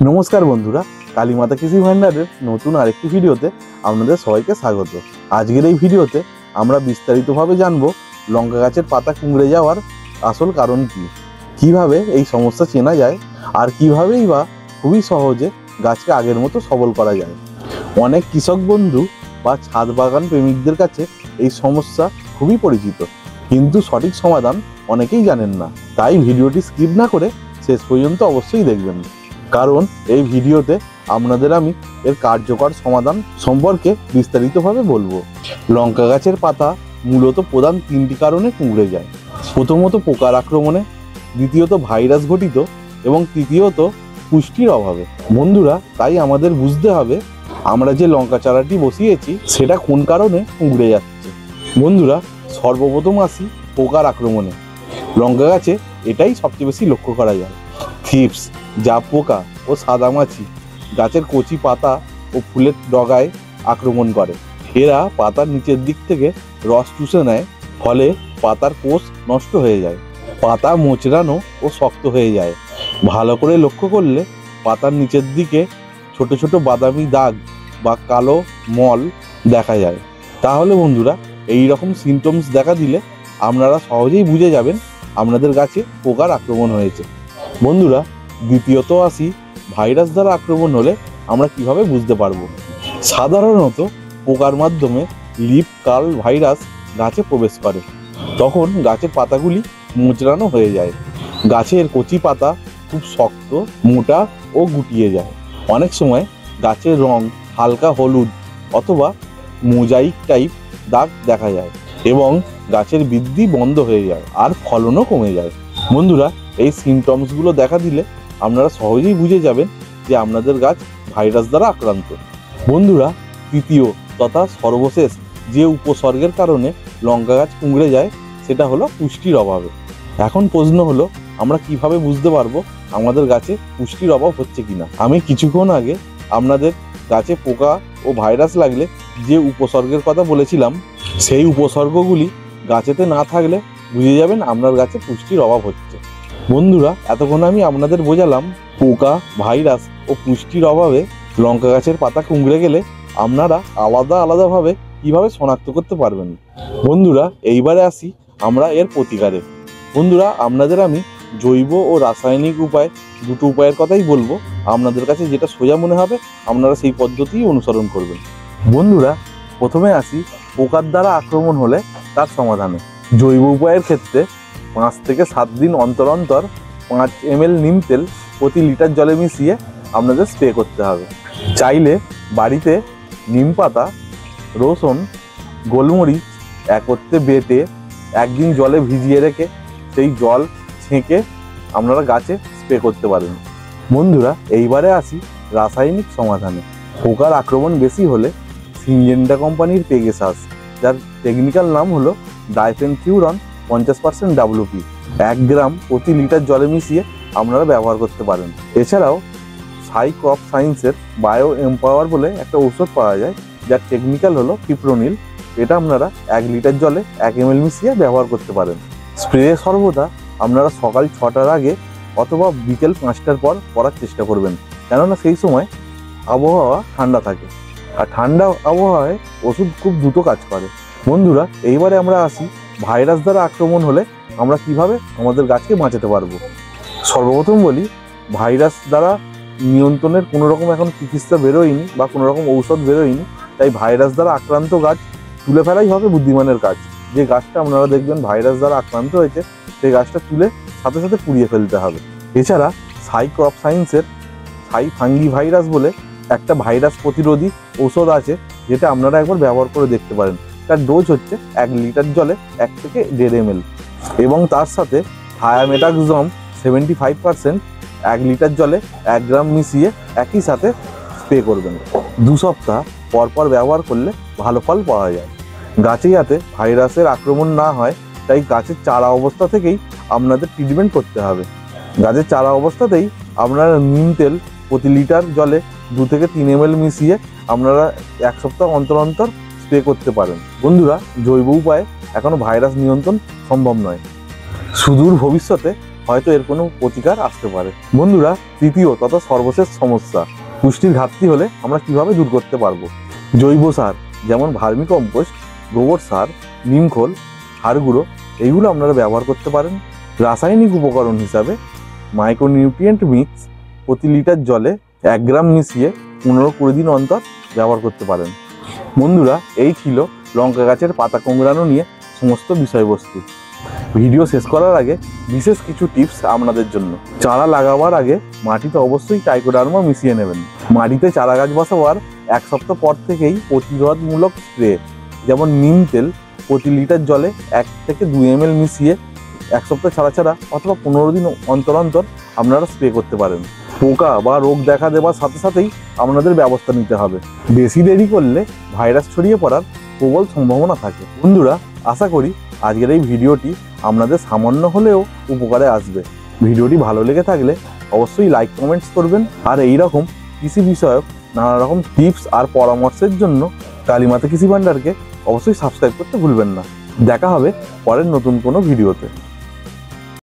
নমস্কার বন্ধুরা, কালীমাতা কৃষি ভান্ডারের নতুন আরেকটি ভিডিওতে আপনাদের সবাইকে স্বাগত। আজকের এই ভিডিওতে আমরা বিস্তারিতভাবে জানব লঙ্কা গাছের পাতা কুঁকড়ে যাওয়ার আসল কারণ কি, কিভাবে এই সমস্যা চেনা যায়, আর কিভাবেই বা খুবই সহজে গাছকে আগের মতো সবল করা যায়। অনেক কৃষক বন্ধু বা ছাদ বাগান প্রেমিকদের কাছে এই সমস্যা খুবই পরিচিত, কিন্তু সঠিক সমাধান অনেকেই জানেন না। তাই ভিডিওটি স্কিপ না করে শেষ পর্যন্ত অবশ্যই দেখবেন, কারণ এই ভিডিওতে আপনাদের আমি এর কার্যকর সমাধান সম্পর্কে বিস্তারিতভাবে বলবো। লঙ্কা গাছের পাতা মূলত প্রধান তিনটি কারণে কুঁকড়ে যায়। প্রথমত পোকার আক্রমণে, দ্বিতীয়ত ভাইরাস ঘটিত এবং তৃতীয়ত পুষ্টির অভাবে। বন্ধুরা, তাই আমাদের বুঝতে হবে আমরা যে লঙ্কা চারাটি বসিয়েছি সেটা কোন কারণে কুঁকড়ে যাচ্ছে। বন্ধুরা, সর্বপ্রথম আসি পোকার আক্রমণে। লঙ্কা গাছে এটাই সবচেয়ে বেশি লক্ষ্য করা যায়। থ্রিপস, জাপ পোকা ও সাদামাছি গাছের কচি পাতা ও ফুলের ডগায় আক্রমণ করে। এরা পাতার নিচের দিক থেকে রস চুষে নেয়, ফলে পাতার কোষ নষ্ট হয়ে যায়, পাতা মোচড়ানো ও শক্ত হয়ে যায়। ভালো করে লক্ষ্য করলে পাতার নিচের দিকে ছোট ছোট বাদামি দাগ বা কালো মল দেখা যায়। তাহলে বন্ধুরা, এই রকম সিমটমস দেখা দিলে আপনারা সহজেই বুঝে যাবেন আপনাদের গাছে পোকার আক্রমণ হয়েছে। বন্ধুরা, দ্বিতীয়ত আসি ভাইরাস দ্বারা আক্রমণ হলে আমরা কিভাবে বুঝতে পারবো। সাধারণত পোকার মাধ্যমে লিফ কার্ল ভাইরাস গাছে প্রবেশ করে, তখন গাছের পাতাগুলি মোচড়ানো হয়ে যায়। গাছের কচি পাতা খুব শক্ত, মোটা ও গুটিয়ে যায়। অনেক সময় গাছের রং হালকা হলুদ অথবা মোজাইক টাইপ দাগ দেখা যায় এবং গাছের বৃদ্ধি বন্ধ হয়ে যায় আর ফলনও কমে যায়। বন্ধুরা, এই সিমটমসগুলো দেখা দিলে আপনারা সহজেই বুঝে যাবেন যে আপনাদের গাছ ভাইরাস দ্বারা আক্রান্ত। বন্ধুরা, তৃতীয় তথা সর্বশেষ যে উপসর্গের কারণে লঙ্কা গাছ কুঁকড়ে যায় সেটা হলো পুষ্টির অভাবে। এখন প্রশ্ন হলো, আমরা কিভাবে বুঝতে পারবো আমাদের গাছে পুষ্টির অভাব হচ্ছে কিনা। আমি কিছুক্ষণ আগে আপনাদের গাছে পোকা ও ভাইরাস লাগলে যে উপসর্গের কথা বলেছিলাম, সেই উপসর্গগুলি গাছেতে না থাকলে বুঝে যাবেন আপনার গাছে পুষ্টির অভাব হচ্ছে। বন্ধুরা, এতক্ষণ আমি আপনাদের বোঝালাম পোকা, ভাইরাস ও পুষ্টির অভাবে লঙ্কা গাছের পাতা কুঁকড়ে গেলে আপনারা আলাদা আলাদাভাবে কিভাবে শনাক্ত করতে পারবেন। বন্ধুরা, এইবারে আসি আমরা এর প্রতিকারে। বন্ধুরা, আপনাদের আমি জৈব ও রাসায়নিক উপায় দুটো উপায়ের কথাই বলবো। আপনাদের কাছে যেটা সোজা মনে হবে আপনারা সেই পদ্ধতিই অনুসরণ করবেন। বন্ধুরা, প্রথমে আসি পোকার দ্বারা আক্রমণ হলে তার সমাধানে। জৈব উপায়ের ক্ষেত্রে 5 থেকে 7 দিন অন্তর অন্তর 5 ml নিম তেল প্রতি লিটার জলে মিশিয়ে আপনাদের স্প্রে করতে হবে। চাইলে বাড়িতে নিম পাতা, রসুন, গোলমরিচ একত্রে বেটে একদিন জলে ভিজিয়ে রেখে সেই জল ছেঁকে আপনারা গাছে স্প্রে করতে পারেন। বন্ধুরা, এইবারে আসি রাসায়নিক সমাধানে। পোকার আক্রমণ বেশি হলে সিনজেন্টা কোম্পানির পেগাসাস, যার টেকনিক্যাল নাম হলো ডাইফেনথিউরন 50% WP, 1 গ্রাম প্রতি লিটার জলে মিশিয়ে আপনারা ব্যবহার করতে পারেন। এছাড়াও সাই ক্রপ সায়েন্সের বায়ো এম্পাওয়ার বলে একটা ঔষধ পাওয়া যায়, যার টেকনিক্যাল হলো ফিপ্রোনিল। এটা আপনারা 1 লিটার জলে 1 ml মিশিয়ে ব্যবহার করতে পারেন। স্প্রে সর্বদা আপনারা সকাল 6টার আগে অথবা বিকেল 5টার পর করার চেষ্টা করবেন, কেননা সেই সময় আবহাওয়া ঠান্ডা থাকে, আর ঠান্ডা আবহাওয়ায় ওষুধ খুব দ্রুত কাজ করে। বন্ধুরা, এইবারে আমরা আসি ভাইরাস দ্বারা আক্রমণ হলে আমরা কিভাবে আমাদের গাছকে বাঁচাতে পারবো। সর্বপ্রথম বলি, ভাইরাস দ্বারা নিয়ন্ত্রণের কোনো রকম এখন চিকিৎসা বেরোয়নি বা কোনো রকম ঔষধ বেরোয়নি, তাই ভাইরাস দ্বারা আক্রান্ত গাছ তুলে ফেলাই হবে বুদ্ধিমানের কাজ। যে গাছটা আপনারা দেখবেন ভাইরাস দ্বারা আক্রান্ত হয়েছে সেই গাছটা তুলে সাথে সাথে পুড়িয়ে ফেলতে হবে। এছাড়া সাই ক্রপ সায়েন্সের সাই ফাঙ্গি ভাইরাস বলে একটা ভাইরাস প্রতিরোধী ঔষধ আছে, যেটা আপনারা একবার ব্যবহার করে দেখতে পারেন। তার ডোজ হচ্ছে 1 লিটার জলে 1 থেকে 1.5 ml, এবং তার সাথে থায়ামেটাক্সম 75% 1 লিটার জলে 1 গ্রাম মিশিয়ে একই সাথে স্প্রে করবেন। 2 সপ্তাহ পরপর ব্যবহার করলে ভালো ফল পাওয়া যায়। গাছে যাতে ভাইরাসের আক্রমণ না হয় তাই গাছের চারা অবস্থা থেকেই আপনাদের ট্রিটমেন্ট করতে হবে। গাছের চারা অবস্থাতেই আপনারা নিম তেল প্রতি লিটার জলে 2 থেকে 3 ml মিশিয়ে আপনারা 1 সপ্তাহ অন্তর অন্তর স্প্রে করতে পারেন। বন্ধুরা, জৈব উপায়ে এখনো ভাইরাস নিয়ন্ত্রণ সম্ভব নয়। সুদূর ভবিষ্যতে হয়তো এর কোনো প্রতিকার আসতে পারে। বন্ধুরা, তৃতীয় তথা সর্বশেষ সমস্যা, পুষ্টির ঘাটতি হলে আমরা কিভাবে দূর করতে পারবো। জৈব সার যেমন ভার্মি কম্পোস্ট, গোবর সার, নিমখোল, হাড় গুঁড়ো এইগুলো আপনারা ব্যবহার করতে পারেন। রাসায়নিক উপকরণ হিসাবে মাইক্রোনিউট্রিয়েন্ট মিক্স প্রতি লিটার জলে 1 গ্রাম মিশিয়ে 15-20 দিন অন্তর ব্যবহার করতে পারেন। বন্ধুরা, এই ছিল লঙ্কা গাছের পাতা কুঁকড়ানো নিয়ে সমস্ত বিষয়বস্তু। ভিডিও শেষ করার আগে বিশেষ কিছু টিপস আপনাদের জন্য। চারা লাগাবার আগে মাটিতে অবশ্যই ট্রাইকোডার্মা মিশিয়ে নেবেন। মাটিতে চারা গাছ বসাবার 1 সপ্তাহ পর থেকেই প্রতিরোধমূলক স্প্রে যেমন নিম তেল প্রতি লিটার জলে 1 থেকে 2 ml মিশিয়ে 1 সপ্তাহ ছাড়া ছাড়া অথবা 15 দিন অন্তর অন্তর আপনারা স্প্রে করতে পারেন। পোকা বা রোগ দেখা দেওয়ার সাথে সাথেই আপনাদের ব্যবস্থা নিতে হবে। বেশি দেরি করলে ভাইরাস ছড়িয়ে পড়ার প্রবল সম্ভাবনা থাকে। বন্ধুরা, আশা করি আজকের এই ভিডিওটি আপনাদের সামান্য হলেও উপকারে আসবে। ভিডিওটি ভালো লেগে থাকলে অবশ্যই লাইক কমেন্টস করবেন। আর এই রকম কৃষি বিষয়ক নানা রকম টিপস আর পরামর্শের জন্য কালীমাতা কৃষি ভান্ডারকে অবশ্যই সাবস্ক্রাইব করতে ভুলবেন না। দেখা হবে পরের নতুন কোনো ভিডিওতে।